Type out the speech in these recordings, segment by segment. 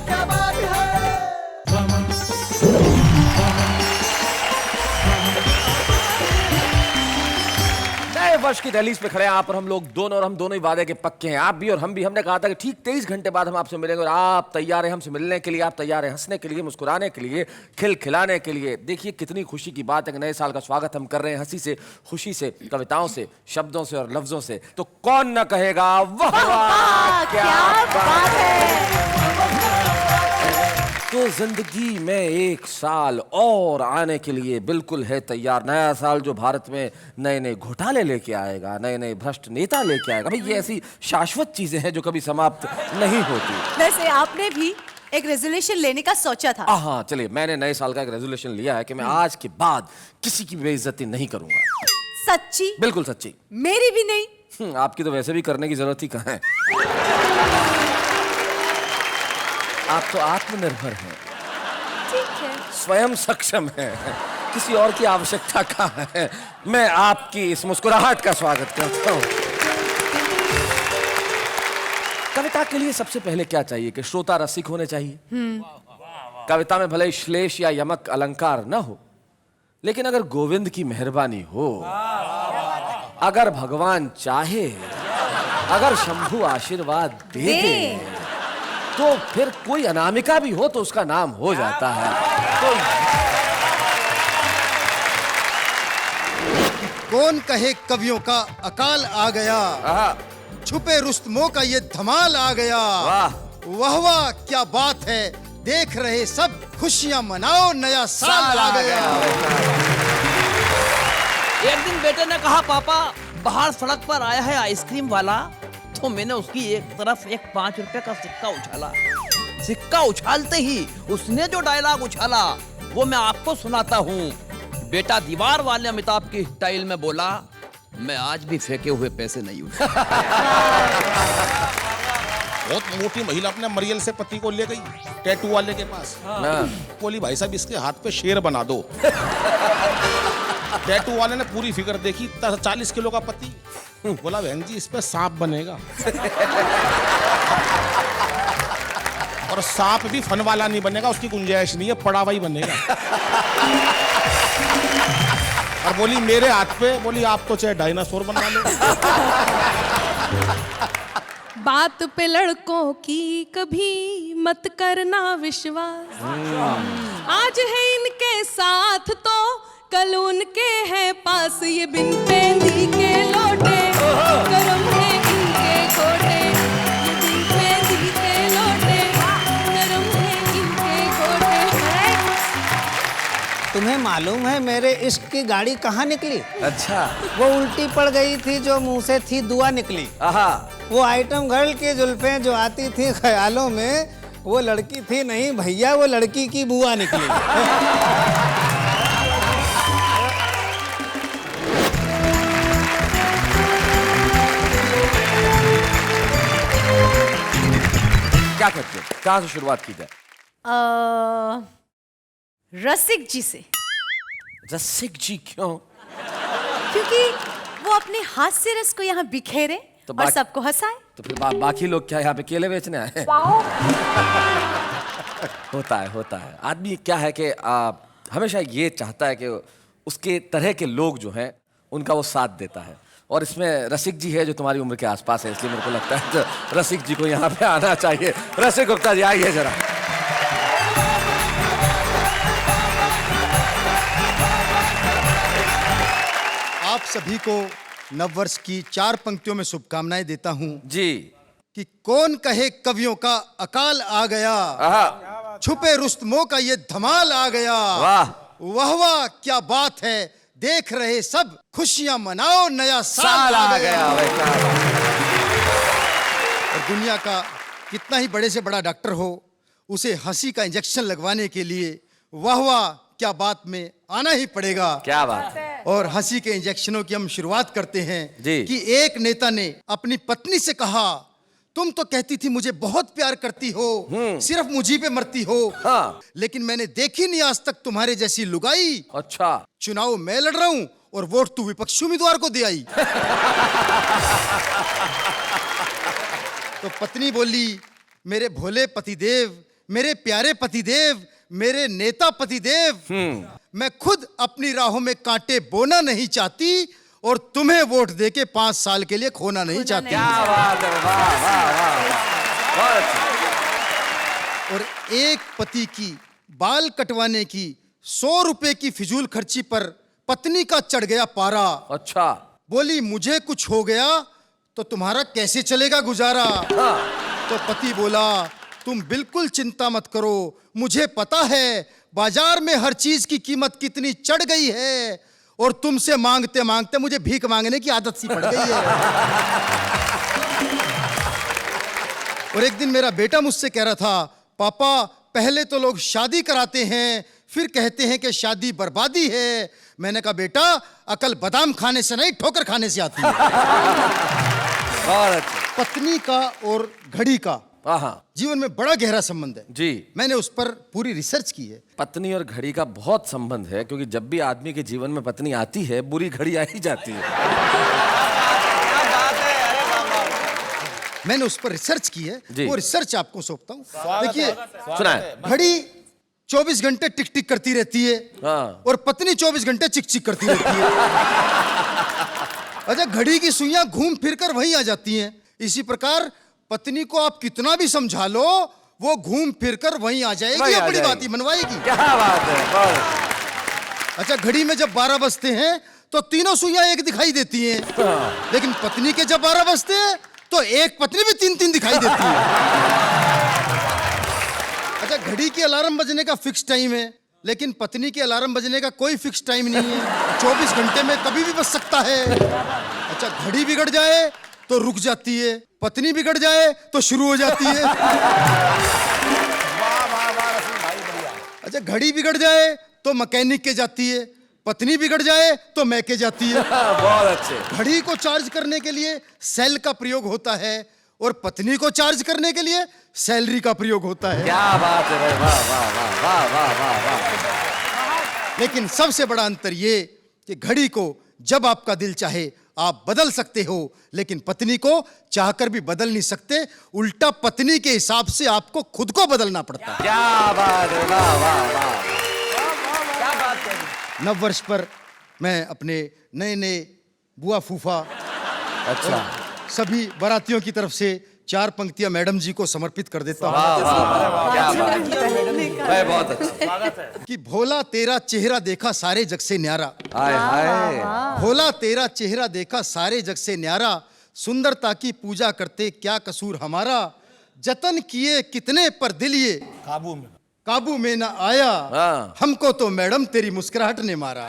क्या बात है। नए वर्ष की दहलीज पे खड़े हैं आप और हम लोग दोनों, और हम दोनों ही वादे के पक्के हैं, आप भी और हम भी। हमने कहा था कि ठीक 23 घंटे बाद हम आपसे मिलेंगे, और आप तैयार हैं हमसे मिलने के लिए, आप तैयार हैं हंसने के लिए, मुस्कुराने के लिए, खिलखिलाने के लिए। देखिए कितनी खुशी की बात है कि नए साल का स्वागत हम कर रहे हैं हंसी से, खुशी से, कविताओं से, शब्दों से और लफ्जों से। तो कौन न कहेगा वाह वाह क्या बात है। तो जिंदगी में एक साल और आने के लिए बिल्कुल है तैयार। नया साल जो भारत में नए नए घोटाले लेके आएगा, नए नए भ्रष्ट नेता लेके आएगा। भाई ये ऐसी शाश्वत चीजें हैं जो कभी समाप्त नहीं होती। वैसे आपने भी एक रेजोल्यूशन लेने का सोचा था। हाँ चलिए, मैंने नए साल का एक रेजोल्यूशन लिया है कि मैं आज के बाद किसी की बेइज्जती नहीं करूंगा। सच्ची? बिल्कुल सच्ची। मेरी भी नहीं। आपकी तो वैसे भी करने की जरूरत ही कहाँ है। आप तो आत्मनिर्भर हैं, ठीक है, स्वयं सक्षम हैं, किसी और की आवश्यकता कहाँ है। मैं आपकी इस मुस्कुराहट का स्वागत करता हूँ। कविता के लिए सबसे पहले क्या चाहिए कि श्रोता रसिक होने चाहिए। कविता में भले श्लेष या यमक अलंकार न हो, लेकिन अगर गोविंद की मेहरबानी हो, अगर भगवान चाहे, अगर शंभु आशीर्वाद दे दे, तो फिर कोई अनामिका भी हो तो उसका नाम हो जाता है। तो कौन कहे कवियों का अकाल आ गया, छुपे रुस्तमों का ये धमाल आ गया। वाह वाह वाह क्या बात है, देख रहे सब खुशियां मनाओ, नया साल आ गया। एक दिन बेटे ने कहा पापा बाहर सड़क पर आया है आइसक्रीम वाला, तो मैंने उसकी एक तरफ एक 5 रुपए का सिक्का उछाला। सिक्का उछालते ही उसने जो डायलॉग उछाला वो मैं आपको सुनाता हूँ। बेटा दीवार वाले अमिताभ की स्टाइल में बोला, मैं आज भी फेंके हुए पैसे नहीं उठा। बहुत मोटी महिला अपने मरियल से पति को ले गई टैटू वाले के पास। बोली भाई साहब इसके हाथ पे शेर बना दो। टैटू वाले ने पूरी फिगर देखी, 40 किलो का पति। बोला बहन जी इस पे सांप बनेगा। और सांप भी फन वाला नहीं बनेगा, उसकी गुंजाइश नहीं है, पड़ा हुआ ही बनेगा। और बोली मेरे हाथ पे, बोली आप तो चाहे डायनासोर बना लो। बात पे लड़कों की कभी मत करना विश्वास। आज है इनके साथ तो कल उनके है पास। ये बिन पेंदी के लोटे गरम है इनके कोटे। ये बिन पेंदी के लोटे गरम है इनके कोटे। तुम्हें मालूम है मेरे इश्क की गाड़ी कहाँ निकली? अच्छा, वो उल्टी पड़ गई थी जो मुंह से थी दुआ निकली। वो आइटम गर्ल की जुल्फें जो आती थी ख्यालों में, वो लड़की थी नहीं भैया, वो लड़की की बुआ निकली। क्या करते हो? कहाँ से शुरुआत की जाए? रसिक जी से। रसिक जी क्यों? क्योंकि वो अपने हास्य रस को यहाँ बिखेरे तो और सबको हंसाए। तो फिर बाकी लोग क्या यहाँ पे केले बेचने आए? होता है। आदमी क्या है कि हमेशा ये चाहता है कि उसके तरह के लोग जो हैं उनका वो साथ देता है। और इसमें रसिक जी है जो तुम्हारी उम्र के आसपास है, इसलिए मेरे को लगता है तो रसिक जी को यहाँ पे आना चाहिए। रसिक गुप्ता जी आइए जरा। आप सभी को नववर्ष की 4 पंक्तियों में शुभकामनाएं देता हूं जी। कि कौन कहे कवियों का अकाल आ गया, छुपे रुस्तमों का ये धमाल आ गया। वाह वाह वाह क्या बात है, देख रहे सब खुशियां मनाओ, नया साल आ गया। और दुनिया का कितना ही बड़े से बड़ा डॉक्टर हो, उसे हंसी का इंजेक्शन लगवाने के लिए वाह वाह क्या बात में आना ही पड़ेगा। क्या बात है। और हंसी के इंजेक्शनों की हम शुरुआत करते हैं जी। कि एक नेता ने अपनी पत्नी से कहा, तुम तो कहती थी मुझे बहुत प्यार करती हो, सिर्फ मुझी पे मरती हो। हाँ। लेकिन मैंने देखी नहीं आज तक तुम्हारे जैसी लुगाई। अच्छा। चुनाव मैं लड़ रहा हूं और वोट तू विपक्षी उम्मीदवार को दे आई। तो पत्नी बोली, मेरे भोले पतिदेव, मेरे प्यारे पतिदेव, मेरे नेता पतिदेव, मैं खुद अपनी राहों में कांटे बोना नहीं चाहती और तुम्हें वोट देके 5 साल के लिए खोना नहीं चाहती। क्या बात है, वाह वाह वाह वाह, बहुत अच्छा। और एक पति की बाल कटवाने की 100 रुपए की फिजूल खर्ची पर पत्नी का चढ़ गया पारा। अच्छा। बोली मुझे कुछ हो गया तो तुम्हारा कैसे चलेगा गुजारा। तो पति बोला तुम बिल्कुल चिंता मत करो, मुझे पता है बाजार में हर चीज की कीमत कितनी चढ़ गई है और तुमसे मांगते मांगते मुझे भीख मांगने की आदत सी पड़ गई है। और एक दिन मेरा बेटा मुझसे कह रहा था, पापा पहले तो लोग शादी कराते हैं फिर कहते हैं कि शादी बर्बादी है। मैंने कहा बेटा अकल बादाम खाने से नहीं ठोकर खाने से आती है। बहुत अच्छा। पत्नी का और घड़ी का हाँ जीवन में बड़ा गहरा संबंध है जी। मैंने उस पर पूरी रिसर्च की है। पत्नी और घड़ी का बहुत संबंध है, क्योंकि जब भी आदमी के जीवन में पत्नी आती है बुरी घड़ी आ ही जाती है। मैंने उस पर रिसर्च की है, जी। वो रिसर्च आपको सौंपता हूँ। देखिए सुना है। घड़ी 24 घंटे टिक टिक करती रहती है हाँ। और पत्नी 24 घंटे चिक चिक करती रहती है। अच्छा, घड़ी की सुइयां घूम फिर कर वहीं आ जाती हैं। इसी प्रकार पत्नी को आप कितना भी समझा लो वो घूम फिर कर वहीं आ जाएगी, अपनी बात ही मनवाएगी। क्या बात है, बहुत। अच्छा, घड़ी में जब 12 बजते हैं तो तीनों सुइयां एक दिखाई देती हैं, लेकिन पत्नी के जब 12 बजते हैं तो एक पत्नी भी 3-3 दिखाई देती है। अच्छा, घड़ी के अलार्म बजने का फिक्स टाइम है, लेकिन पत्नी के अलार्म बजने का कोई फिक्स टाइम नहीं है। 24 घंटे में कभी भी बज सकता है। अच्छा, घड़ी बिगड़ जाए तो रुक जाती है, पत्नी बिगड़ जाए तो शुरू हो जाती है। अच्छा, घड़ी बिगड़ जाए तो मैकेनिक के जाती है, पत्नी बिगड़ जाए तो मैके जाती है। बहुत अच्छे। घड़ी को चार्ज करने के लिए सेल का प्रयोग होता है और पत्नी को चार्ज करने के लिए सैलरी का प्रयोग होता है। क्या बात है भाई, वाह वाह वाह वाह वाह वाह वाह। लेकिन सबसे बड़ा अंतर ये कि घड़ी को जब आपका दिल चाहे आप बदल सकते हो, लेकिन पत्नी को चाहकर भी बदल नहीं सकते। उल्टा पत्नी के हिसाब से आपको खुद को बदलना पड़ता है। क्या बात है, वाह वाह वाह। नव वर्ष पर मैं अपने नए नए बुआ फूफा अच्छा, सभी बारातियों की तरफ से 4 पंक्तियां मैडम जी को समर्पित कर देता हूं। वाह वाह वाह, क्या बात है, बहुत अच्छा। कि भोला तेरा चेहरा देखा सारे जग से न्यारा, हाय हाय। भोला तेरा चेहरा देखा सारे जग से न्यारा, सुंदरता की पूजा करते क्या कसूर हमारा, जतन किए कितने पर दिल ये काबू में ना आया, हाँ। हमको तो मैडम तेरी मुस्कुराहट ने मारा।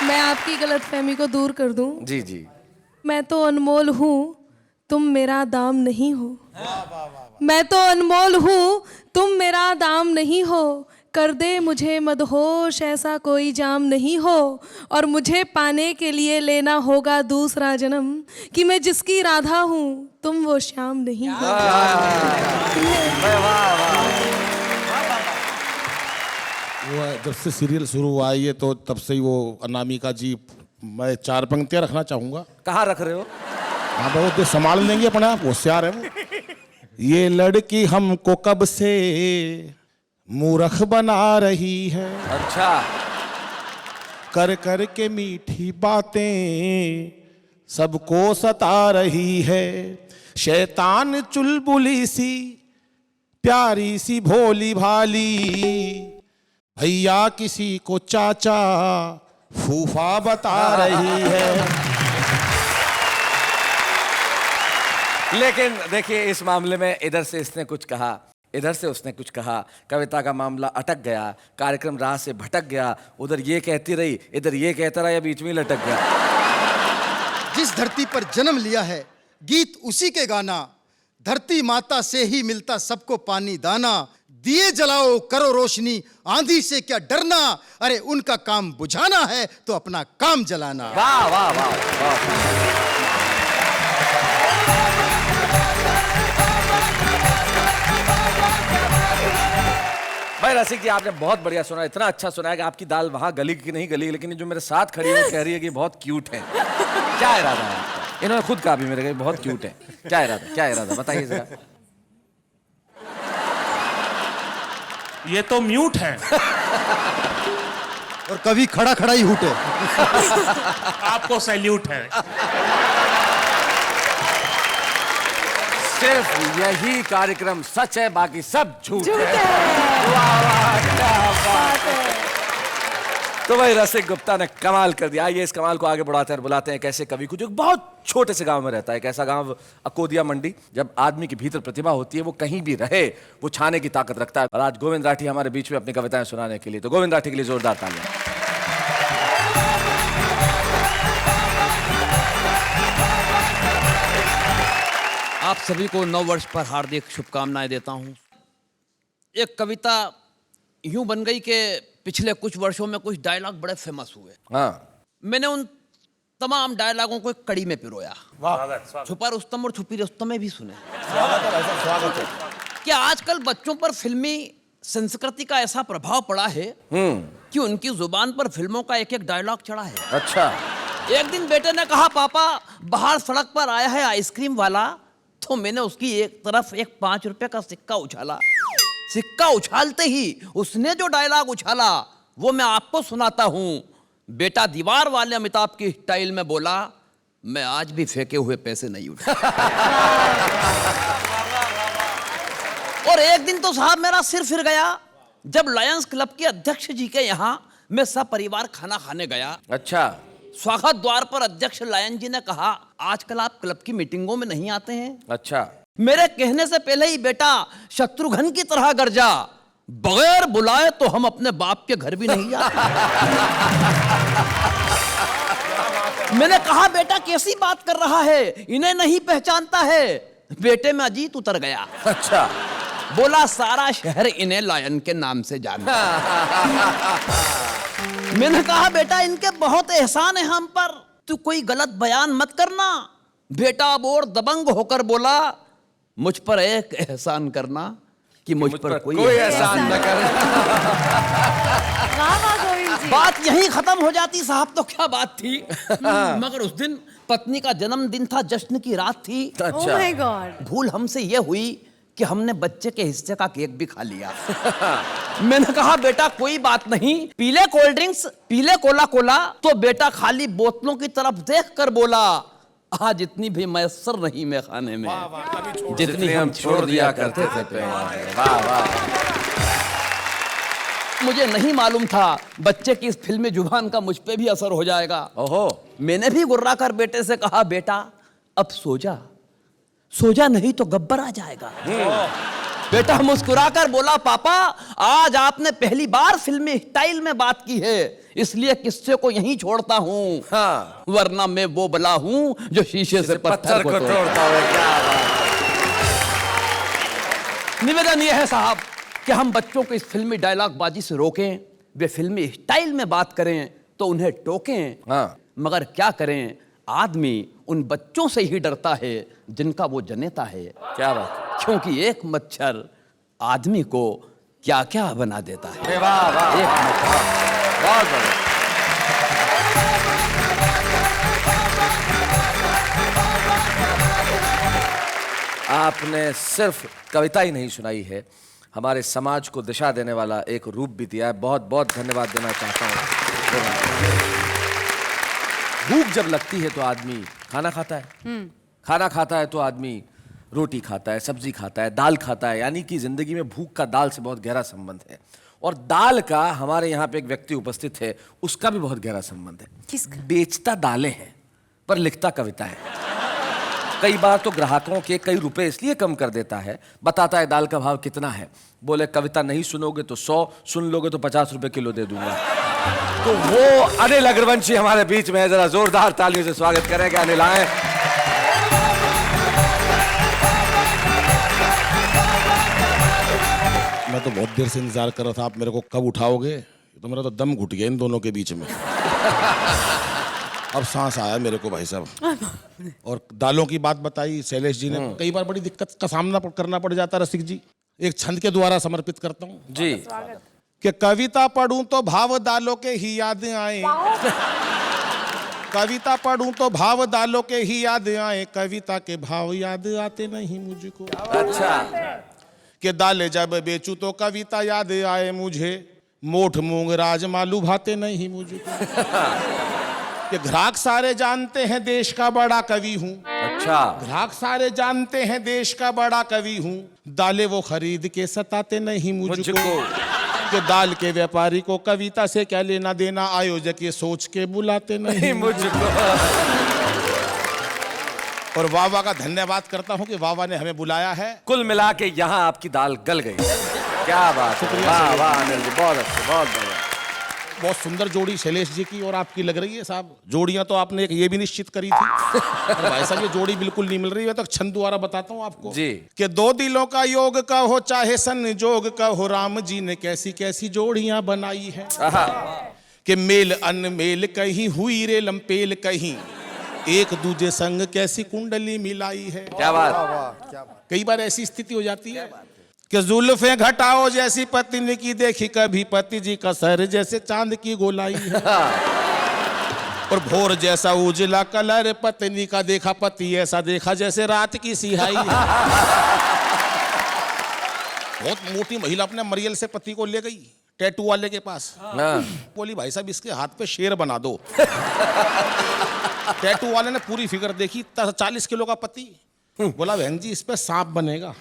मैं आपकी गलतफहमी को दूर कर दूं। जी जी। मैं तो अनमोल हूँ, तुम मेरा दाम नहीं हो। मैं तो अनमोल हूँ, तुम मेरा दाम नहीं हो। कर दे मुझे मदहोश, ऐसा कोई जाम नहीं हो। और मुझे पाने के लिए लेना होगा दूसरा जन्म, कि मैं जिसकी राधा हूँ तुम वो श्याम नहीं हो। वो जब से सीरियल शुरू हुआ है ये तो तब से ही वो अनामिका जी, मैं 4 पंक्तियां रखना चाहूंगा। कहाँ रख रहे हो? हाँ बहुत देर संभाल लेंगे अपने आप, होशियार है वो। ये लड़की हमको कब से मूर्ख बना रही है, अच्छा। कर कर के मीठी बातें सबको सता रही है। शैतान चुलबुली सी प्यारी सी भोली भाली, भैया किसी को चाचा फूफा बता रही है। लेकिन देखिए इस मामले में इधर से इसने कुछ कहा, इधर से उसने कुछ कहा, कविता का मामला अटक गया, कार्यक्रम राह से भटक गया। उधर ये कहती रही, इधर ये कहता रहा, या बीच में ही लटक गया। जिस धरती पर जन्म लिया है गीत उसी के गाना, धरती माता से ही मिलता सबको पानी दाना। दिए जलाओ करो रोशनी, आंधी से क्या डरना, अरे उनका काम बुझाना है तो अपना काम जलाना। वाह वाह वाह वाह। भाई रसिक जी, आपने बहुत बढ़िया सुना, इतना अच्छा सुना है कि आपकी दाल वहां गली की नहीं गली, लेकिन जो मेरे साथ खड़ी है वो कह रही है कि बहुत क्यूट है। क्या इरादा है आपका? इन्होंने खुद कहा भी मेरे को बहुत क्यूट है। क्या इरादा बताइए जरा। ये तो म्यूट है। और कभी खड़ा खड़ा ही हूटे। आपको सैल्यूट है। सिर्फ यही कार्यक्रम सच है, बाकी सब झूठ झूठ है। है। वाह वाह, क्या बात है। तो भाई रसिक गुप्ता ने कमाल कर दिया। आइए इस कमाल को आगे बढ़ाते हैं और बुलाते हैं एक ऐसे कवि को जो बहुत छोटे से गांव में रहता है। एक ऐसा गांव अकोदिया मंडी। जब आदमी के भीतर प्रतिभा होती है वो कहीं भी रहे वो छाने की ताकत रखता है। और आज गोविंद राठी हमारे बीच में अपनी कविताएं सुनाने के लिए, तो गोविंद राठी के लिए जोरदार तालियां। आप सभी को नव वर्ष पर हार्दिक शुभकामनाएं देता हूं। एक कविता यूं बन गई कि पिछले कुछ वर्षों में कुछ डायलॉग बड़े फेमस हुए। हाँ, मैंने उन तमाम डायलॉगों को एक कड़ी में पिरोया। छुपा रुस्तम और छुपी रुस्तम में भी सुने। स्वागत है। कि आजकल बच्चों पर फिल्मी संस्कृति का ऐसा प्रभाव पड़ा है कि उनकी जुबान पर फिल्मों का एक एक डायलॉग चढ़ा है। अच्छा। एक दिन बेटे ने कहा, पापा बाहर सड़क पर आया है आइसक्रीम वाला। तो मैंने उसकी एक तरफ एक 5 रुपए का सिक्का उछाला। सिक्का उछालते ही उसने जो डायलॉग उछाला वो मैं आपको सुनाता हूं। बेटा दीवार वाले अमिताभ की स्टाइल में बोला, मैं आज भी फेंके हुए पैसे नहीं उठा। और एक दिन तो साहब मेरा सिर फिर गया जब लायंस क्लब के अध्यक्ष जी के यहाँ मैं सब परिवार खाना खाने गया। अच्छा। स्वागत द्वार पर अध्यक्ष लायन जी ने कहा, आजकल आप क्लब की मीटिंगों में नहीं आते हैं। अच्छा। मेरे कहने से पहले ही बेटा शत्रुघ्न की तरह गरजा, बगैर बुलाए तो हम अपने बाप के घर भी नहीं जाते। मैंने कहा, बेटा कैसी बात कर रहा है, इन्हें नहीं पहचानता है। बेटे में अजीत उतर गया। अच्छा। बोला, सारा शहर इन्हें लायन के नाम से जानता है। मैंने कहा, बेटा इनके बहुत एहसान है हम पर, तू कोई गलत बयान मत करना। बेटा अब और दबंग होकर बोला, मुझ पर एक एहसान करना कि मुझ पर कोई एहसान न कर। वाह वाह गोविंद जी। बात यहीं खत्म हो जाती साहब, तो क्या बात थी। मगर उस दिन पत्नी का जन्मदिन था, जश्न की रात थी। Oh my God. भूल हमसे यह हुई कि हमने बच्चे के हिस्से का केक भी खा लिया। मैंने कहा, बेटा कोई बात नहीं, पीले कोल्ड ड्रिंक्स, पीले कोला कोला। तो बेटा खाली बोतलों की तरफ देखकर बोला, आज इतनी भी मैसर नहीं मैं खाने में जितनी हम छोड़ दिया करते थे। वाह वाह। मुझे नहीं मालूम था बच्चे की इस फिल्मी जुबान का मुझ पे भी असर हो जाएगा। ओहो। मैंने भी गुर्रा कर बेटे से कहा, बेटा अब सो जा, सो जा नहीं तो गब्बर आ जाएगा। बेटा मुस्कुराकर बोला, पापा आज आपने पहली बार फिल्मी स्टाइल में बात की है, इसलिए किस्से को यहीं छोड़ता हूँ। हाँ। वरना मैं वो बला हूँ जो शीशे से पत्थर को तोड़ता है। क्या बात। निवेदन यह है साहब कि हम बच्चों को इस फिल्मी डायलॉग बाजी से रोकें, वे फिल्मी स्टाइल में बात करें तो उन्हें टोकें। हाँ। मगर क्या करें, आदमी उन बच्चों से ही डरता है जिनका वो जनेता है। क्या बात। क्योंकि एक मच्छर आदमी को क्या क्या बना देता है। वाह वाह। एक मच्छर। बहुत बढ़िया। आपने सिर्फ कविता ही नहीं सुनाई है, हमारे समाज को दिशा देने वाला एक रूप भी दिया है। बहुत बहुत धन्यवाद देना चाहता हूँ। भूख जब लगती है तो आदमी खाना खाता है, खाना खाता है तो आदमी रोटी खाता है, सब्जी खाता है, दाल खाता है। यानी कि जिंदगी में भूख का दाल से बहुत गहरा संबंध है। और दाल का हमारे यहाँ पे एक व्यक्ति उपस्थित है, उसका भी बहुत गहरा संबंध है। किसका? बेचता दालें हैं पर लिखता कविता है। कई बार तो ग्राहकों के कई रुपए इसलिए कम कर देता है, बताता है दाल का भाव कितना है, बोले कविता नहीं सुनोगे तो 100, सुन लोगे तो 50 रुपए किलो दे दूंगा। तो वो अनिल अग्रवंशी हमारे बीच में है, जरा जोरदार तालियों से स्वागत करेंगे। अनिल आए। मैं तो बहुत देर से इंतजार कर रहा था, आप मेरे को कब उठाओगे। तो मेरा तो दम घुट गया इन दोनों के बीच में। अब सांस आया मेरे को भाई साहब। और दालों की बात बताई शैलेश जी ने, कई बार बड़ी दिक्कत का सामना करना पड़ जाता है रसिक जी। एक छंद के द्वारा समर्पित करता हूँ जी कि कविता पढ़ूं तो भाव दालों के ही याद आए, कविता पढ़ूं तो भाव डालो के ही याद आए, कविता के भाव याद आते नहीं मुझको। अच्छा। कि दाले जब बेचूं तो कविता याद आए मुझे, मोठ मूंग राजमा लुभाते नहीं मुझको। कि ग्राहक सारे जानते हैं देश का बड़ा कवि हूँ। अच्छा। ग्राहक सारे जानते हैं देश का बड़ा कवि हूँ, दाले वो खरीद के सताते नहीं मुझको। कि दाल के व्यापारी को कविता से क्या लेना देना, आयोजक ये सोच के बुलाते नहीं मुझको। और वावा का धन्यवाद करता हूँ कि वावा ने हमें बुलाया है। कुल मिला के यहाँ आपकी दाल गल गई। क्या बात है, वाह वाह अनिल जी, बहुत अच्छे, बहुत बढ़िया। बहुत सुंदर जोड़ी शैलेश जी की और आपकी लग रही है साहब। जोड़ियां तो आपने एक ये भी निश्चित करी थी, और भाई साहब ये जोड़ी बिल्कुल नहीं मिल रही है। तो छंद द्वारा बताता हूँ आपको जी। कि दो दिलों का योग का हो चाहे संजोग का हो, राम जी ने कैसी कैसी जोड़ियां बनाई है। कि मेल अनमेल कहीं हुई रे लंपेल कहीं, एक दूजे संग कैसी कुंडली मिलाई है। क्या बात। कई बार ऐसी स्थिति हो जाती है कि जुल्फे घटाओ जैसी पत्नी की देखी कभी पति जी का सर जैसे चांद की गोलाई है। और भोर जैसा उजला कलर पत्नी का देखा, पति ऐसा देखा जैसे रात की सिहाई है। बहुत मोटी महिला अपने मरियल से पति को ले गई टैटू वाले के पास। बोली भाई साहब इसके हाथ पे शेर बना दो। टैटू वाले ने पूरी फिगर देखी, 40 किलो का पति। बोला बहन जी इस पे सांप बनेगा।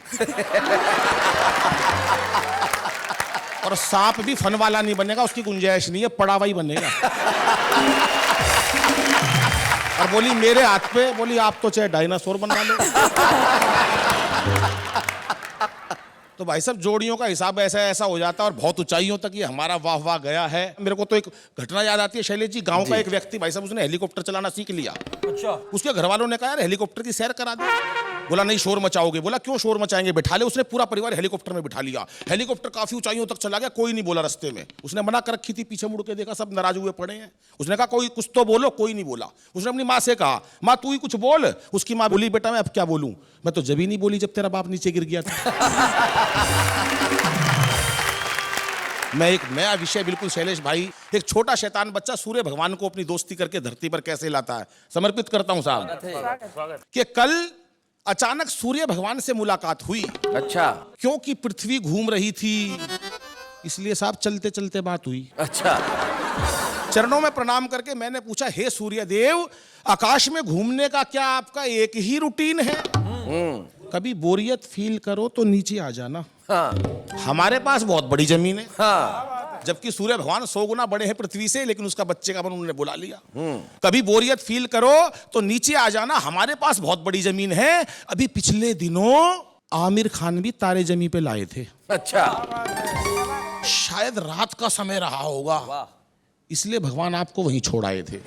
और सांप भी फन वाला नहीं बनेगा, उसकी गुंजाइश नहीं है, पड़ा हुआ ही बनेगा। और बोली मेरे हाथ पे, बोली आप तो चाहे डायनासोर बनवा लो। तो भाई साहब जोड़ियों का हिसाब ऐसा ऐसा हो जाता है और बहुत ऊंचाइयों तक ये हमारा वाह वाह गया है। मेरे को तो एक घटना याद आती है शैलेश जी। गांव का एक व्यक्ति भाई साहब उसने हेलीकॉप्टर चलाना सीख लिया। अच्छा। उसके घर वालों ने कहा यार हेलीकॉप्टर की सैर करा दे। बोला नहीं शोर मचाओगे। बोला क्यों शोर मचाएंगे, बिठा ले। उसने पूरा परिवार हेलीकॉप्टर में बिठा लिया। हेलीकॉप्टर काफी ऊंचाइयों तक चला गया, कोई नहीं बोला रास्ते में। उसने मना कर रखी थी, पीछे मुड़ के देखा सब नाराज हुए पड़े हैं। उसने कहा कोई कुछ तो बोलो, कोई नहीं बोला। उसने अपनी माँ से कहा माँ तू ही कुछ बोल। उसकी माँ बोली बेटा मैं अब क्या बोलूं, मैं तो जब ही नहीं बोली जब तेरा बाप नीचे गिर गया था। मैं एक नया विषय बिल्कुल शैलेश भाई, एक छोटा शैतान बच्चा सूर्य भगवान को अपनी दोस्ती करके धरती पर कैसे लाता है, समर्पित करता हूं साहब। कि कल अचानक सूर्य भगवान से मुलाकात हुई। अच्छा। क्योंकि पृथ्वी घूम रही थी इसलिए साहब चलते चलते बात हुई। अच्छा। चरणों में प्रणाम करके मैंने पूछा हे सूर्य देव, आकाश में घूमने का क्या आपका एक ही रूटीन है? कभी बोरियत फील करो तो नीचे आ जाना। हाँ। हमारे पास बहुत बड़ी जमीन है। हाँ। जबकि सूर्य भगवान 100 गुना बड़े हैं पृथ्वी से, लेकिन उसका बच्चे का मन उन्होंने बुला लिया। कभी बोरियत फील करो तो नीचे आ जाना, हमारे पास बहुत बड़ी जमीन है। अभी पिछले दिनों आमिर खान भी तारे जमी पे लाए थे। अच्छा। शायद रात का समय रहा होगा, इसलिए भगवान आपको वहीं छोड़ आए थे।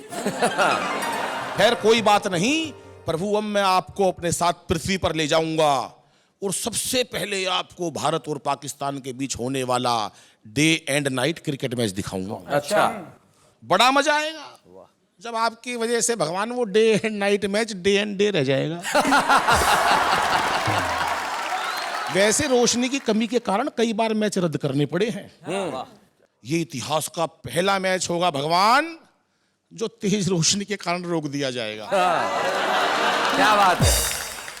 खैर कोई बात नहीं, प्रभु अब मैं आपको अपने साथ पृथ्वी पर ले जाऊंगा और सबसे पहले आपको भारत और पाकिस्तान के बीच होने वाला day and night cricket match दिखाऊंगा। अच्छा। बड़ा मजा आएगा जब आपकी वजह से भगवान वो day and night match day and day रह जाएगा। वैसे रोशनी की कमी के कारण कई बार मैच रद्द करने पड़े हैं। ये इतिहास का पहला मैच होगा भगवान जो तेज रोशनी के कारण रोक दिया जाएगा। क्या बात है।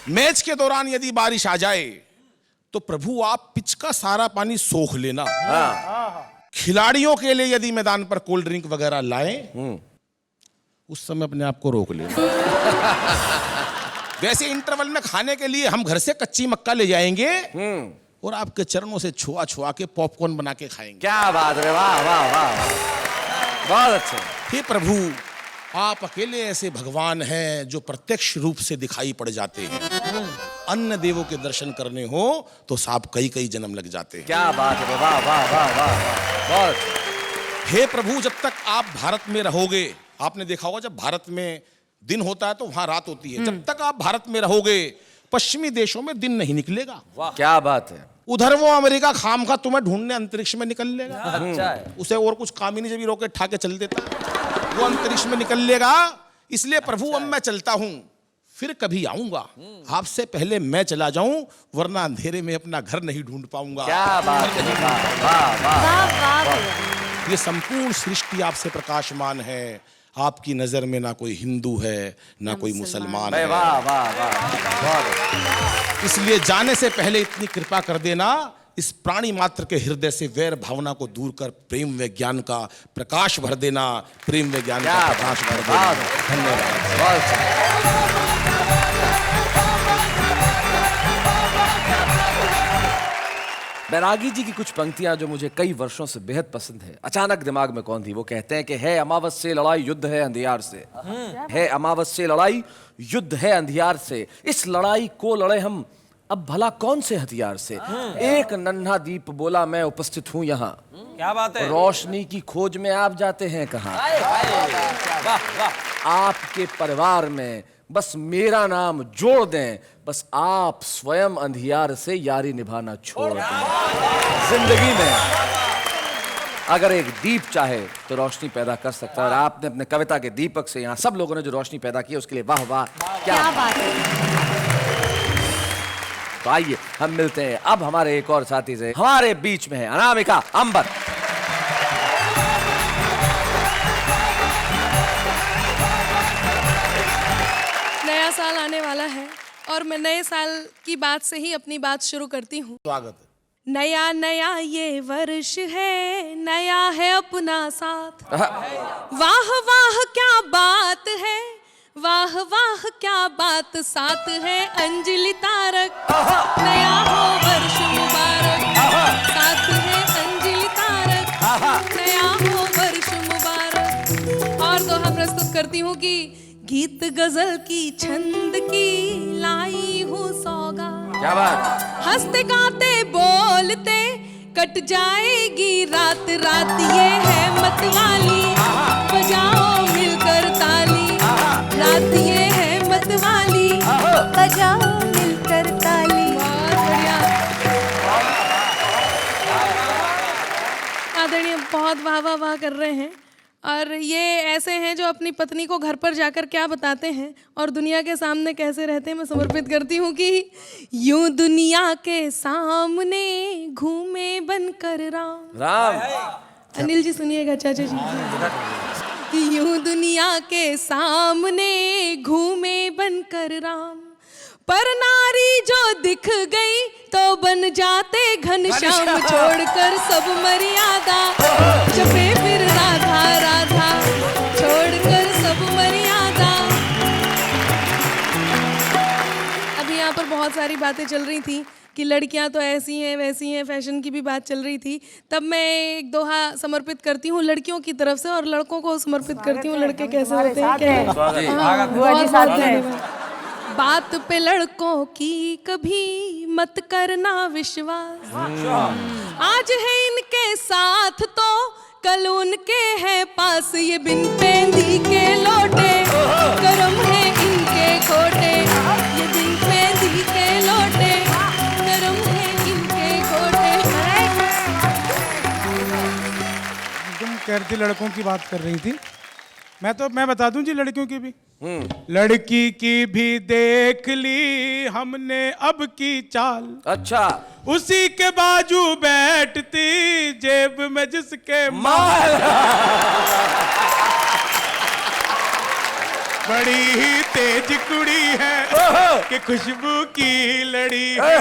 मैच के दौरान यदि बारिश आ जाए तो प्रभु आप पिच का सारा पानी सोख लेना। खिलाड़ियों के लिए यदि मैदान पर कोल्ड ड्रिंक वगैरह लाएं उस समय अपने आप को रोक लेना। वैसे इंटरवल में खाने के लिए हम घर से कच्ची मक्का ले जाएंगे और आपके चरणों से छुआ छुआ के पॉपकॉर्न बना के खाएंगे। क्या बात है, वाह वाह वाह, बहुत अच्छे। हे प्रभु आप अकेले ऐसे भगवान हैं जो प्रत्यक्ष रूप से दिखाई पड़ जाते हैं। अन्य देवों के दर्शन करने हो तो साहब कई कई जन्म लग जाते हैं। क्या बात है, वाह वाह वाह वाह, बहुत। हे प्रभु जब तक आप भारत में रहोगे, आपने देखा होगा जब भारत में दिन होता है तो वहां रात होती है। जब तक आप भारत में रहोगे पश्चिमी देशों में दिन नहीं निकलेगा। क्या बात है। उधर वो अमेरिका खामखा तुम्हें ढूंढने अंतरिक्ष में निकल लेगा। अच्छा है। उसे और कुछ काम ही नहीं, जब भी रॉकेट ठाके चल देता वो अंतरिक्ष में निकल लेगा। इसलिए प्रभु अब मैं चलता हूं, फिर कभी आऊंगा, आपसे पहले मैं चला जाऊं, वरना अंधेरे में अपना घर नहीं ढूंढ पाऊंगा। क्या बात है, वाह वाह वाह। वाह वाह भैया। ये संपूर्ण सृष्टि आपसे प्रकाशमान है, आपकी नजर में ना कोई हिंदू है ना कोई मुसलमान है। वाह वाह वाह, बहुत इसलिए जाने से पहले इतनी कृपा कर देना, इस प्राणी मात्र के हृदय से वैर भावना को दूर कर प्रेम विज्ञान का प्रकाश भर देना, प्रेम विज्ञान का प्रकाश भर देना। धन्यवाद। बहुत अच्छा। बैरागी जी की कुछ पंक्तियां जो मुझे कई वर्षों से बेहद पसंद है, अचानक दिमाग में कौन थी। वो कहते हैं कि है अमावस से लड़ाई युद्ध है अंधियार से, है अमावस से लड़ाई युद्ध है अंधियार से, इस लड़ाई को लड़े हम अब भला कौन से हथियार से। एक नन्हा दीप बोला मैं उपस्थित हूं यहाँ, क्या बात है। रोशनी की खोज में आप जाते हैं कहाँ। आपके परिवार में बस मेरा नाम जोड़ दें, बस आप स्वयं अंधियार से यारी निभाना छोड़ दें। जिंदगी में अगर एक दीप चाहे तो रोशनी पैदा कर सकता है, और आपने अपने कविता के दीपक से यहाँ सब लोगों ने जो रोशनी पैदा की उसके लिए वाह वाह। क्या बात है। तो आइए हम मिलते हैं अब हमारे एक और साथी से। हमारे बीच में है अनामिका अंबर। नया साल आने वाला है और मैं नए साल की बात से ही अपनी बात शुरू करती हूँ। स्वागत है। नया नया ये वर्ष है, नया है अपना साथ। वाह वाह क्या बात है, वाह वाह क्या बात साथ है अंजलि तारक। नया हो वर्ष मुबारक, साथ है अंजलि तारक। नया हो वर्ष मुबारक। और दोहा प्रस्तुत करती हूँ कि गीत गजल की छंद की लाई हूँ सौगात। क्या बात। हंसते गाते बोलते कट जाएगी रात रात, ये है मतवाली बजाओ मिलकर ताली। रात ये है मतवाली बजाओ मिलकर ताली। बहुत बढ़िया आदरणीय, बहुत वाह वाह वाह कर रहे हैं। और ये ऐसे हैं जो अपनी पत्नी को घर पर जाकर क्या बताते हैं और दुनिया के सामने कैसे रहते हैं। मैं समर्पित करती हूँ कि यूं दुनिया के सामने घूमे बनकर राम। राम। अनिल जी सुनिएगा, चाचा जी कि यूं दुनिया के सामने घूमे बनकर राम, पर नारी जो दिख गई तो बन जाते घनश्याम। छोड़कर सब मर्यादा जपे फिर राधा राधा, छोड़कर सब मर्यादा। अभी यहाँ पर बहुत सारी बातें चल रही थी कि लड़कियां तो ऐसी हैं वैसी हैं, फैशन की भी बात चल रही थी। तब मैं एक दोहा समर्पित करती हूँ लड़कियों की तरफ से और लड़कों को समर्पित करती हूँ लड़के कैसे होते हैं। बहुत धन्यवाद। बात पे लड़कों की कभी मत करना विश्वास, आज है इनके साथ तो कल उनके है पास। ये बिन पेंदी के लोटे करम है इनके खोटे, ये बिन पेंदी के लोटे करम है इनके खोटे। तुम कह रही थी लड़कों की बात कर रही थी, मैं बता दूं जी लड़कियों की भी। लड़की की भी देख ली हमने अब की चाल, अच्छा। उसी के बाजू बैठती जेब में जिसके माल। बड़ी ही तेज कुड़ी है कि खुशबू की लड़ी है।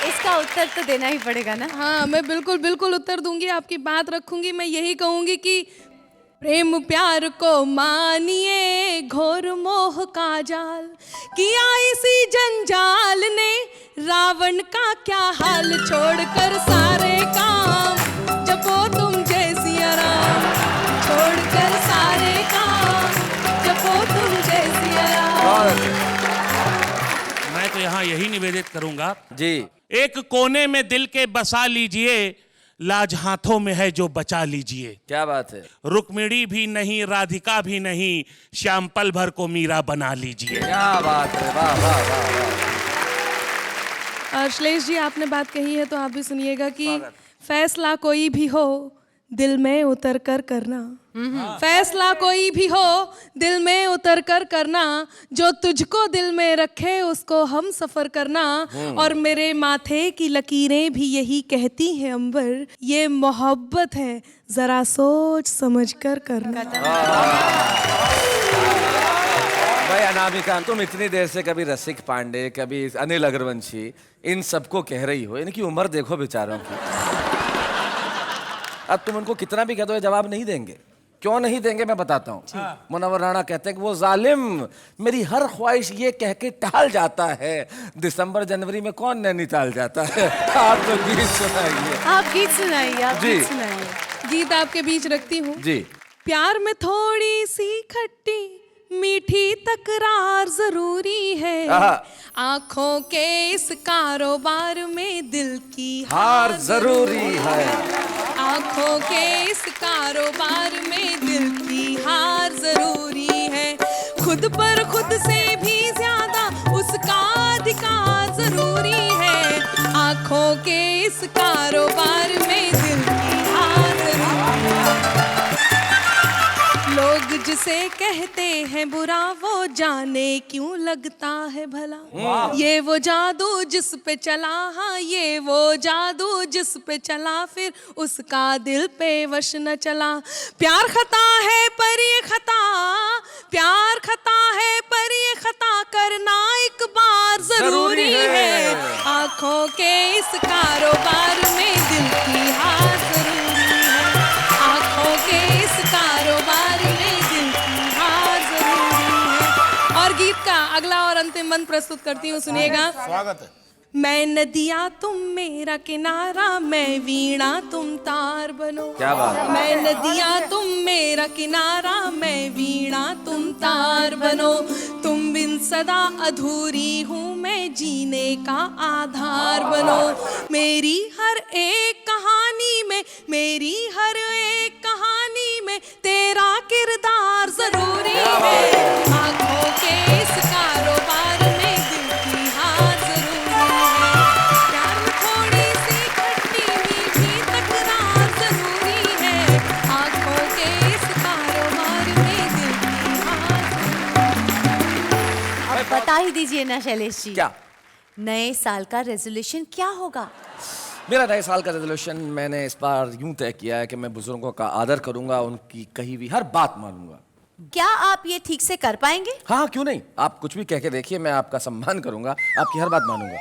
इसका उत्तर तो देना ही पड़ेगा ना। हाँ, मैं बिल्कुल बिल्कुल उत्तर दूंगी, आपकी बात रखूंगी। मैं यही कहूंगी कि प्रेम प्यार को मानिए घोर मोह का जाल, किया इसी जंजाल ने रावण का क्या हाल। छोड़कर सारे काम जपो तुम जय सिया राम, छोड़कर सारे काम जपो तुम जय सिया राम। मैं तो यहाँ यही निवेदित करूंगा जी, एक कोने में दिल के बसा लीजिए, लाज हाथों में है जो बचा लीजिए। क्या बात है। रुक्मिणी भी नहीं राधिका भी नहीं, श्याम पल भर को मीरा बना लीजिए। क्या बात है, वाह वाह वाह। और श्लेष जी आपने बात कही है तो आप भी सुनिएगा कि फैसला कोई भी हो दिल में उतर कर करना। फैसला कोई भी हो दिल में उतर कर करना, जो तुझको दिल में रखे उसको हम सफर करना। और मेरे माथे की लकीरें भी यही कहती हैं अंबर, ये मोहब्बत है जरा सोच समझ कर करना। भाई अनामिका, तुम इतनी देर से कभी रसिक पांडे, कभी अनिल अग्रवंशी, इन सबको कह रही हो, इनकी उम्र देखो बेचारों की। अब तुम उनको कितना भी कह दो ये जवाब नहीं देंगे। क्यों नहीं देंगे मैं बताता हूँ। मुनव्वर राणा कहते हैं कि वो जालिम मेरी हर ख्वाहिश ये कह के टाल जाता है, दिसंबर जनवरी में कौन नैनीताल जाता है। आप तो गीत सुनाइए। आप गीत सुनाइए, आप जी। गीत सुनाइए। गीत आपके बीच रखती हूँ। जी। प्यार में थोड़ी सी खट्टी मीठी तकरार जरूरी है, आंखों के इस कारोबार में दिल की हार जरूरी है। आंखों के इस कारोबार में दिल की हार जरूरी है, खुद पर खुद से भी ज्यादा उसका अधिकार जरूरी है, आंखों के इस कारोबार में दिल की हार जरूरी है। लोग जिसे कहते हैं बुरा वो जाने क्यों लगता है भला, ये वो जादू जिस पे चला, हाँ ये वो जादू जिस पे चला, फिर उसका दिल पे वश न चला। प्यार खता है पर ये खता, प्यार खता है पर ये खता करना एक बार जरूरी है, आंखों के इस कारोबार में दिल की हार जरूरी है, आंखों के इस कारोबार में दिल की हार जरूरी है। और गीत का अगला और अंतिम बंद प्रस्तुत करती हूँ, सुनिएगा। स्वागत है। मैं नदिया तुम मेरा किनारा, मैं वीणा तुम तार बनो। क्या बात। मैं नदिया तुम मेरा किनारा, मैं वीणा तुम तार बनो, तुम बिन सदा अधूरी हूँ मैं जीने का आधार बनो। मेरी हर एक कहानी में, मेरी हर एक कहानी में तेरा किरदार जरूरी है, आंखों के इस कारोबार में दिल की हार जरूरी है, प्यार में थोड़ी सी खट्टी मीठी तकरार जरूरी है, आंखों के इस कारोबार में दिल की हार। अब बता ही दीजिए ना शैलेश जी, क्या नए साल का रेजोल्यूशन क्या होगा? मेरा नए साल का रेजोल्यूशन मैंने इस बार यूं तय किया है कि मैं बुजुर्गों का आदर करूंगा, उनकी कही हुई हर बात मानूंगा। क्या आप ये ठीक से कर पाएंगे? हाँ क्यों नहीं, आप कुछ भी कह के देखिए, मैं आपका सम्मान करूंगा, आपकी हर बात मानूंगा।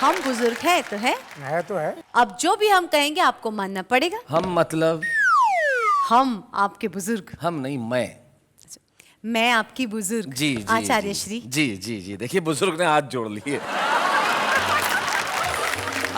हम बुजुर्ग हैं तो है, तो है। अब जो भी हम कहेंगे आपको मानना पड़ेगा। हम मतलब हम आपके बुजुर्ग, हम नहीं, मैं आपकी बुजुर्ग जी जी आचार्य जी, श्री। जी जी जी। देखिए बुजुर्ग ने हाथ जोड़ लिए।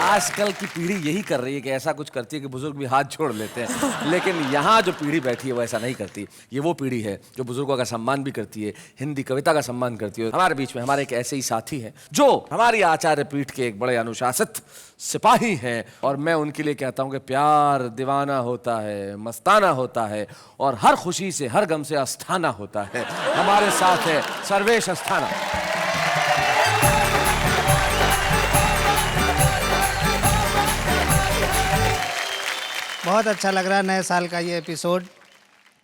आजकल की पीढ़ी यही कर रही है कि ऐसा कुछ करती है कि बुजुर्ग भी हाथ जोड़ लेते हैं, लेकिन यहाँ जो पीढ़ी बैठी है वो ऐसा नहीं करती। ये वो पीढ़ी है जो बुजुर्गों का सम्मान भी करती है, हिंदी कविता का सम्मान करती है। हमारे बीच में हमारे एक ऐसे ही साथी हैं जो हमारी आचार्य पीठ के एक बड़े अनुशासित सिपाही हैं, और मैं उनके लिए कहता हूँ कि प्यार दीवाना होता है, मस्ताना होता है, और हर खुशी से हर गम से अस्थाना होता है। हमारे साथ है सर्वेश अस्थाना। बहुत अच्छा लग रहा है नए साल का ये एपिसोड।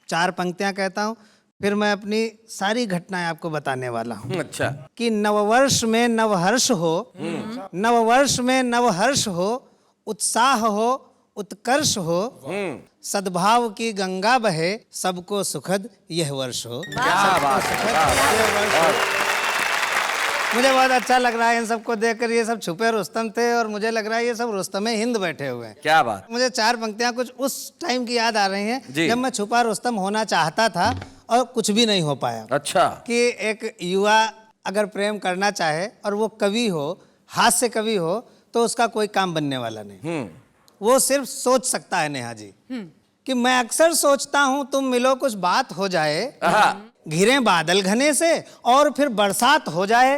4 पंक्तियां कहता हूँ, फिर मैं अपनी सारी घटनाएं आपको बताने वाला हूँ। अच्छा। कि नववर्ष में नवहर्ष हो, नववर्ष में नवहर्ष हो, उत्साह हो, उत्कर्ष हो, सद्भाव की गंगा बहे, सबको सुखद यह वर्ष हो। क्या बात है। मुझे बहुत अच्छा लग रहा है इन सबको देखकर। ये सब छुपे रुस्तम थे और मुझे लग रहा है ये सब रुस्तम हिंद बैठे हुए हैं। क्या बात। मुझे 4 पंक्तियां कुछ उस टाइम की याद आ रही हैं जी। जब मैं छुपा रुस्तम होना चाहता था और कुछ भी नहीं हो पाया। अच्छा। कि एक युवा अगर प्रेम करना चाहे और वो कवि हो, हास्य कवि हो, तो उसका कोई काम बनने वाला नहीं। वो सिर्फ सोच सकता है। नेहा जी कि मैं अक्सर सोचता हूं तुम मिलो कुछ बात हो जाए, घिरे बादल घने से और फिर बरसात हो जाए,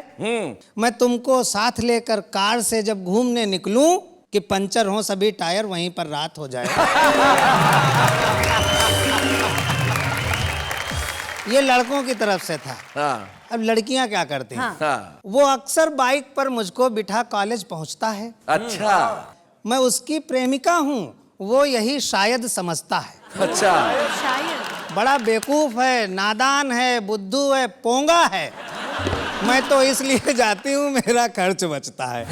मैं तुमको साथ लेकर कार से जब घूमने निकलूं कि पंचर हो सभी टायर वहीं पर रात हो जाए। ये लड़कों की तरफ से था। हाँ अब लड़कियां क्या करती हैं? हाँ। वो अक्सर बाइक पर मुझको बिठा कॉलेज पहुंचता है। अच्छा मैं उसकी प्रेमिका हूँ, वो यही शायद समझता है। अच्छा। शायद बड़ा बेवकूफ है, नादान है, बुद्धू है, पोंगा है। मैं तो इसलिए जाती हूँ, मेरा खर्च बचता है।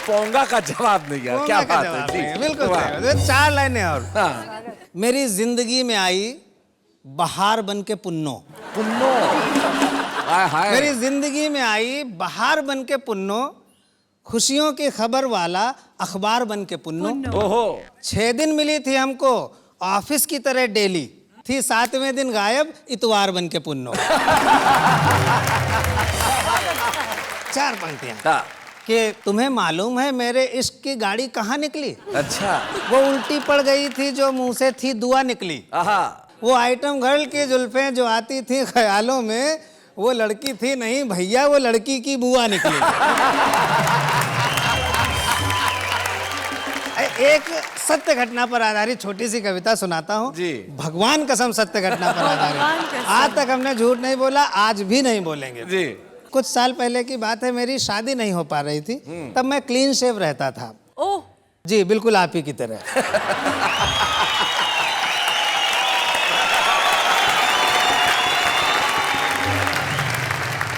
पोंगा का जवाब नहीं है। क्या पोंगा का बात जवाब है नहीं है, जी। बिल्कुल वाह। सही बात है। 4 लाइनें और। हाँ। मेरी जिंदगी में आई बहार बन के पुन्नो। पुन्नो। हाय हाय। मेरी जिंदगी में आई बहार बन के पुन्नो, खुशियों की खबर वाला अखबार बन के पुन्नो। ओहो। 6 दिन मिली थी हमको ऑफिस की तरह डेली, थी 7वें दिन गायब इतवार बन के पुन्नो। 4 पंक्तियां हाँ। कि तुम्हें मालूम है मेरे इश्क की गाड़ी कहाँ निकली? अच्छा। वो उल्टी पड़ गई थी जो मुंह से थी दुआ निकली। आहा। वो आइटम गर्ल की जुल्फें जो आती थी ख्यालों में, वो लड़की थी नहीं भैया, वो लड़की की बुआ निकली। एक सत्य घटना पर आधारित छोटी सी कविता सुनाता हूँ जी। भगवान कसम सत्य घटना पर आधारित। आज तक हमने झूठ नहीं बोला, आज भी नहीं बोलेंगे जी। कुछ साल पहले की बात है, मेरी शादी नहीं हो पा रही थी, तब मैं क्लीन शेव रहता था। ओह जी बिल्कुल आप ही की तरह।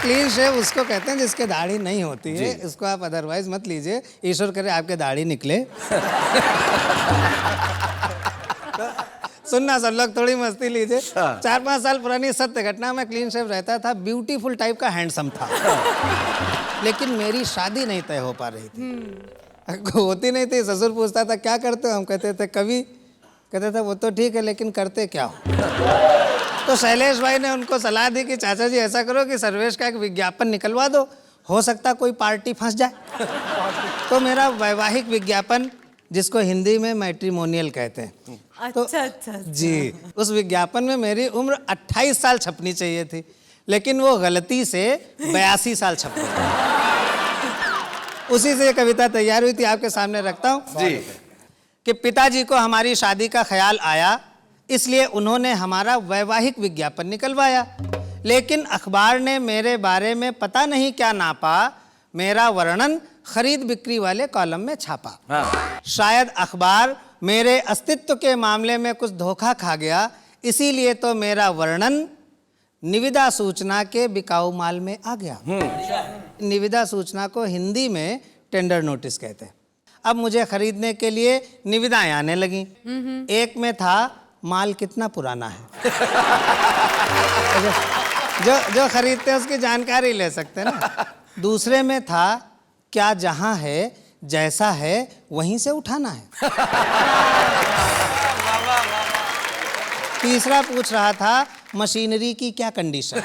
क्लीन शेव उसको कहते हैं जिसके दाढ़ी नहीं होती है, इसको आप अदरवाइज मत लीजिए, ईश्वर करे आपके दाढ़ी निकले। सुनना सब लोग, थोड़ी मस्ती लीजिए। 4-5 साल पुरानी सत्य घटना में क्लीन शेव रहता था, ब्यूटीफुल टाइप का, हैंडसम था, लेकिन मेरी शादी नहीं तय हो पा रही थी। होती नहीं थी। ससुर पूछता था क्या करते हो, हम कहते थे कवि। कहते थे वो तो ठीक है लेकिन करते क्या हो? तो शैलेश भाई ने उनको सलाह दी कि चाचा जी ऐसा करो कि सर्वेश का एक विज्ञापन निकलवा दो, हो सकता कोई पार्टी फंस जाए। तो मेरा वैवाहिक विज्ञापन, जिसको हिंदी में मैट्रिमोनियल कहते हैं, अच्छा। जी, उस विज्ञापन में मेरी उम्र 28 साल छपनी चाहिए थी, लेकिन वो गलती से 82 साल छप गई। उसी से ये कविता तैयार हुई थी, आपके सामने रखता हूँ जी। कि पिताजी को हमारी शादी का ख्याल आया, इसलिए उन्होंने हमारा वैवाहिक विज्ञापन निकलवाया, लेकिन अखबार ने मेरे बारे में पता नहीं क्या नापा, मेरा वर्णन खरीद बिक्री वाले कॉलम में छापा। हाँ। शायद अखबार मेरे अस्तित्व के मामले में कुछ धोखा खा गया, इसीलिए तो मेरा वर्णन निविदा सूचना के बिकाऊ माल में आ गया। निविदा सूचना को हिंदी में टेंडर नोटिस कहते हैं। अब मुझे खरीदने के लिए निविदाएं आने लगी। एक में था माल कितना पुराना है। जो खरीदते हैं उसकी जानकारी ले सकते हैं ना। दूसरे में था क्या जहां है जैसा है वहीं से उठाना है। तीसरा पूछ रहा था मशीनरी की क्या कंडीशन।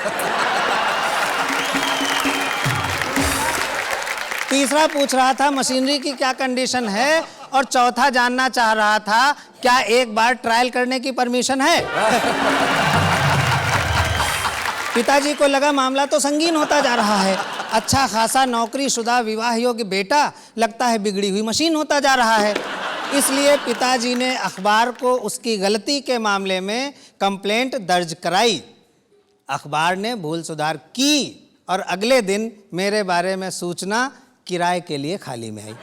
तीसरा पूछ रहा था मशीनरी की क्या कंडीशन है, और चौथा जानना चाह रहा था क्या एक बार ट्रायल करने की परमिशन है। पिताजी को लगा मामला तो संगीन होता जा रहा है, अच्छा खासा नौकरीशुदा विवाह योग्य बेटा लगता है बिगड़ी हुई मशीन होता जा रहा है। इसलिए पिताजी ने अखबार को उसकी गलती के मामले में कंप्लेंट दर्ज कराई। अखबार ने भूल सुधार की और अगले दिन मेरे बारे में सूचना किराए के लिए खाली में आई।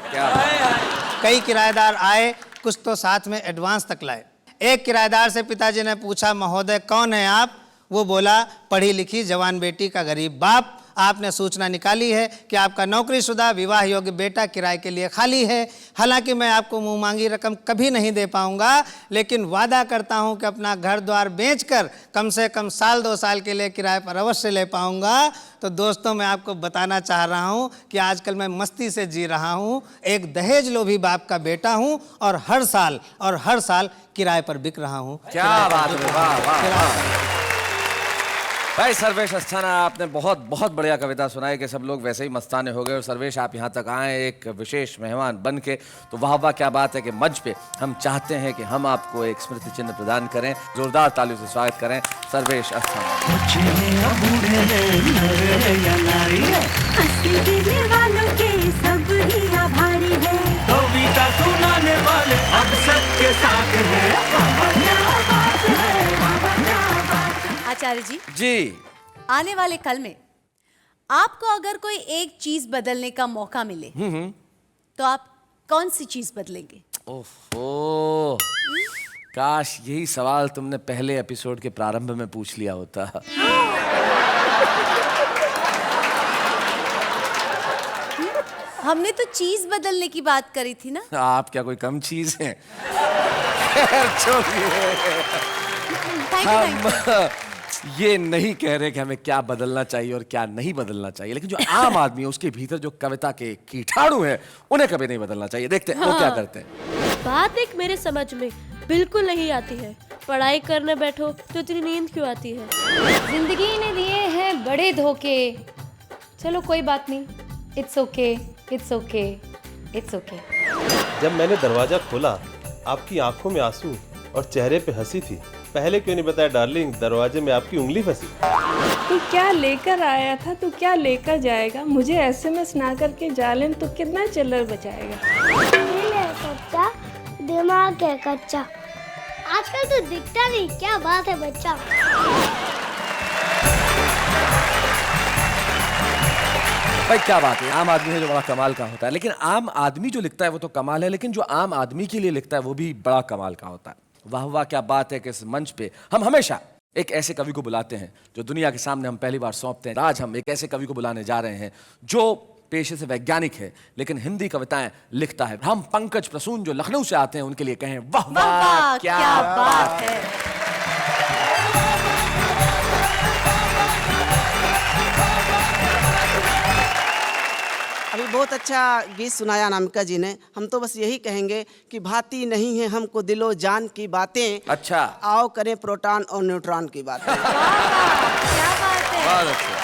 कई किराएदार आए, कुछ तो साथ में एडवांस तक लाए। एक किराएदार से पिताजी ने पूछा, महोदय कौन है आप? वो बोला, पढ़ी लिखी जवान बेटी का गरीब बाप। आपने सूचना निकाली है कि आपका नौकरीशुदा विवाह योग्य बेटा किराए के लिए खाली है। हालांकि मैं आपको मुंह मांगी रकम कभी नहीं दे पाऊंगा, लेकिन वादा करता हूं कि अपना घर द्वार बेचकर कम से कम 1-2 साल के लिए किराए पर अवश्य ले पाऊंगा। तो दोस्तों, मैं आपको बताना चाह रहा हूं कि आजकल मैं मस्ती से जी रहा हूं, एक दहेज लोभी बाप का बेटा हूं और हर साल किराए पर बिक रहा हूं। क्या बात है, वाह वाह वाह। भाई सर्वेश अस्थाना, आपने बहुत बहुत बढ़िया कविता सुनाई कि सब लोग वैसे ही मस्ताने हो गए। और सर्वेश, आप यहाँ तक आए एक विशेष मेहमान बन के, तो वाह वाह क्या बात है कि मंच पे हम चाहते हैं कि हम आपको एक स्मृति चिन्ह प्रदान करें। जोरदार तालियों से स्वागत करें सर्वेश अस्थाना। कविता सुनाने वाले अब सबके साथ हैं। आचार्य जी, जी। आने वाले कल में आपको अगर कोई एक चीज बदलने का मौका मिले तो आप कौन सी चीज बदलेंगे? ओहो, काश यही सवाल तुमने पहले एपिसोड के प्रारंभ में पूछ लिया होता। हमने तो चीज बदलने की बात करी थी ना। आप क्या कोई कम चीज है? खैर, छोड़िए। Thank you. हम ये नहीं कह रहे कि हमें क्या बदलना चाहिए और क्या नहीं बदलना चाहिए, लेकिन जो आम आदमी है उसके भीतर जो कविता के कीटाणु हैं उन्हें कभी नहीं बदलना चाहिए। देखते हैं वो क्या करते हैं। बात एक मेरे समझ में बिल्कुल नहीं आती है। पढ़ाई करने बैठो तो इतनी नींद क्यों आती है? जिंदगी ने दिए हैं बड़े धोखे। चलो कोई बात नहीं, it's okay, it's okay, it's okay. जब मैंने दरवाजा खोला, आपकी आंखों में आंसू और चेहरे पे हंसी थी। पहले क्यों नहीं बताया डार्लिंग, दरवाजे में आपकी उंगली फंसी। तू क्या लेकर आया था, तू क्या लेकर जाएगा? मुझे एसएमएस ना करके जा लें तो कितना चिल्लर बचाएगा? कच्चा दिमाग है कच्चा। आजकल तो दिखता नहीं, क्या बात है बच्चा। भाई क्या बात है, आम आदमी है जो बड़ा कमाल का होता है। लेकिन आम आदमी जो लिखता है वो तो कमाल है, लेकिन जो आम आदमी के लिए लिखता है वो भी बड़ा कमाल का होता है। वाह वाह, क्या बात है कि इस मंच पे हम हमेशा एक ऐसे कवि को बुलाते हैं जो दुनिया के सामने हम पहली बार सौंपते हैं। आज हम एक ऐसे कवि को बुलाने जा रहे हैं जो पेशे से वैज्ञानिक है लेकिन हिंदी कविताएं लिखता है। हम पंकज प्रसून जो लखनऊ से आते हैं उनके लिए कहें वाह वाह, क्या बात है। अभी बहुत अच्छा गीत सुनाया अनामिका जी ने। हम तो बस यही कहेंगे कि भाती नहीं है हमको दिलो जान की बातें। अच्छा, आओ करें प्रोटॉन और न्यूट्रॉन की बातें। क्या बात है। बहुत अच्छा।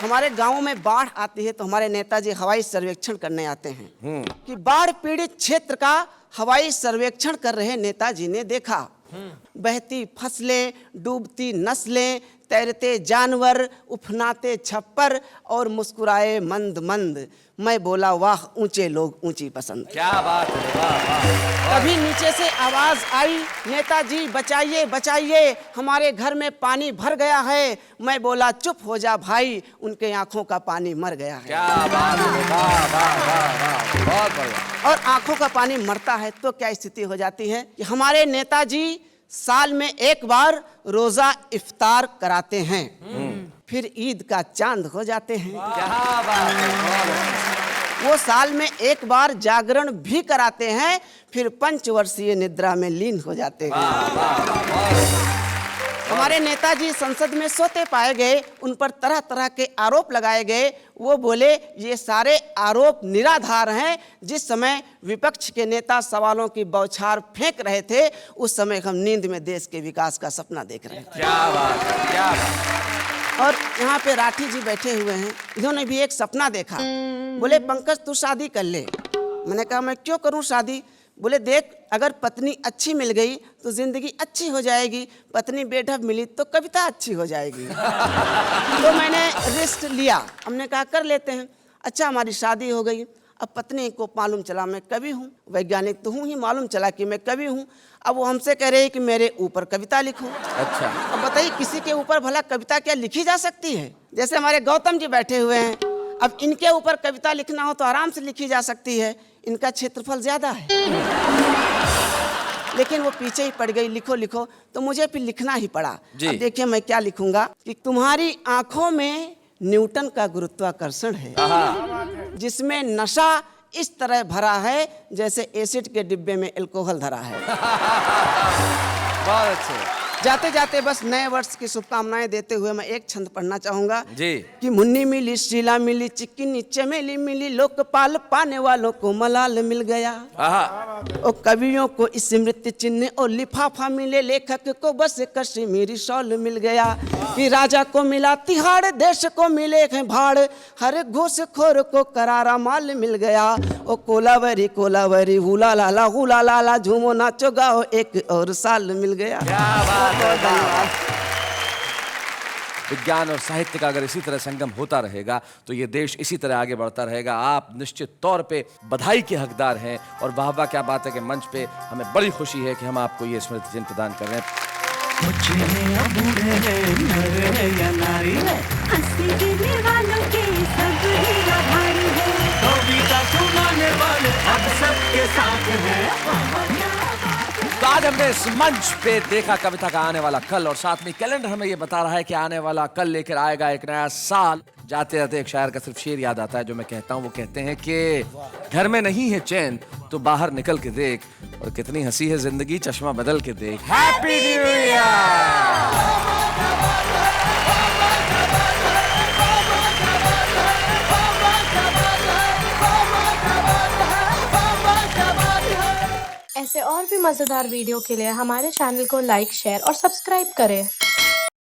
हमारे गांव में बाढ़ आती है तो हमारे नेताजी हवाई सर्वेक्षण करने आते हैं कि बाढ़ पीड़ित क्षेत्र का हवाई सर्वेक्षण कर रहे नेताजी ने देखा बहती फसलें, डूबती नस्लें, तैरते जानवर, उफनाते छप्पर और मुस्कुराए मंद मंद। मैं बोला वाह ऊंचे लोग ऊंची पसंद। क्या बात है, वाह वाह। तभी नीचे से आवाज आई, नेताजी बचाइए बचाइए, हमारे घर में पानी भर गया है। मैं बोला चुप हो जा भाई, उनके आंखों का पानी मर गया है। क्या बात है, वाह वाह वाह वाह, बहुत बढ़िया। और आंखों का पानी मरता है तो क्या स्थिति हो जाती है कि हमारे नेताजी साल में एक बार रोजा इफ्तार कराते हैं, फिर ईद का चांद हो जाते हैं। क्या बात है। वो साल में एक बार जागरण भी कराते हैं, फिर पंचवर्षीय निद्रा में लीन हो जाते हैं। हमारे नेताजी संसद में सोते पाए गए, उन पर तरह तरह के आरोप लगाए गए। वो बोले ये सारे आरोप निराधार हैं। जिस समय विपक्ष के नेता सवालों की बौछार फेंक रहे थे उस समय हम नींद में देश के विकास का सपना देख रहे थे। क्या बात है, क्या बात। और यहाँ पे राठी जी बैठे हुए हैं, इन्होंने भी एक सपना देखा। बोले पंकज तू शादी कर ले। मैंने कहा मैं क्यों करूँ शादी? बोले देख अगर पत्नी अच्छी मिल गई तो जिंदगी अच्छी हो जाएगी, पत्नी बेढब मिली तो कविता अच्छी हो जाएगी। तो मैंने रिस्क लिया, हमने कहा कर लेते हैं। अच्छा हमारी शादी हो गई। अब पत्नी को मालूम चला मैं कवि हूँ, वैज्ञानिक तो हूँ ही, मालूम चला कि मैं कवि हूँ। अब वो हमसे कह रहे हैं कि मेरे ऊपर कविता लिखो। अच्छा, अब बताइए किसी के ऊपर भला कविता क्या लिखी जा सकती है? जैसे हमारे गौतम जी बैठे हुए हैं, अब इनके ऊपर कविता लिखना हो तो आराम से लिखी जा सकती है, इनका क्षेत्रफल ज्यादा है। लेकिन वो पीछे ही पड़ गई, लिखो लिखो, तो मुझे फिर लिखना ही पड़ा। अब देखिए मैं क्या लिखूंगा कि तुम्हारी आंखों में न्यूटन का गुरुत्वाकर्षण है, जिसमें नशा इस तरह भरा है जैसे एसिड के डिब्बे में अल्कोहल धरा है। बहुत अच्छे। जाते जाते बस नए वर्ष की शुभकामनाएं देते हुए मैं एक छंद पढ़ना चाहूंगा जी। कि मुन्नी मिली, शीला मिली, चिकनी चमेली मिली, लोकपाल पाने वालों को मलाल मिल गया। और कवियों को स्मृति चिन्ह और लिफाफा मिले, लेखक को बस कश्मीरी शॉल मिल गया। कि राजा को मिला तिहाड़, देश को मिले हैं भाड़, हर घूसखोर को करारा माल मिल गया। ओ कोलावरी कोलावरी हुला लाला झूमो नाचो गाओ, एक और साल मिल गया। विज्ञान और साहित्य का अगर इसी तरह संगम होता रहेगा तो ये देश इसी तरह आगे बढ़ता रहेगा। आप निश्चित तौर पे बधाई के हकदार हैं और वाह वाह क्या बात है कि मंच पे हमें बड़ी खुशी है कि हम आपको ये स्मृति चिन्ह प्रदान कर रहे हैं। बच्चे हैं या बूढ़े हैं, नर है या नारी है, हंसी गिरने वालों के सब ही आभारी है, कविता सुनाने वाले अब सबके साथ है। तो आज हमने इस मंच पे देखा कविता का आने वाला कल, और साथ में कैलेंडर हमें ये बता रहा है कि आने वाला कल लेकर आएगा एक नया साल। जाते जाते एक शायर का सिर्फ शेर याद आता है जो मैं कहता हूँ। वो कहते हैं कि घर में नहीं है चैन तो बाहर निकल के देख, और कितनी हंसी है जिंदगी चश्मा बदल के देख। Happy new year. ऐसे और भी मज़ेदार वीडियो के लिए हमारे चैनल को लाइक, शेयर और सब्सक्राइब करें।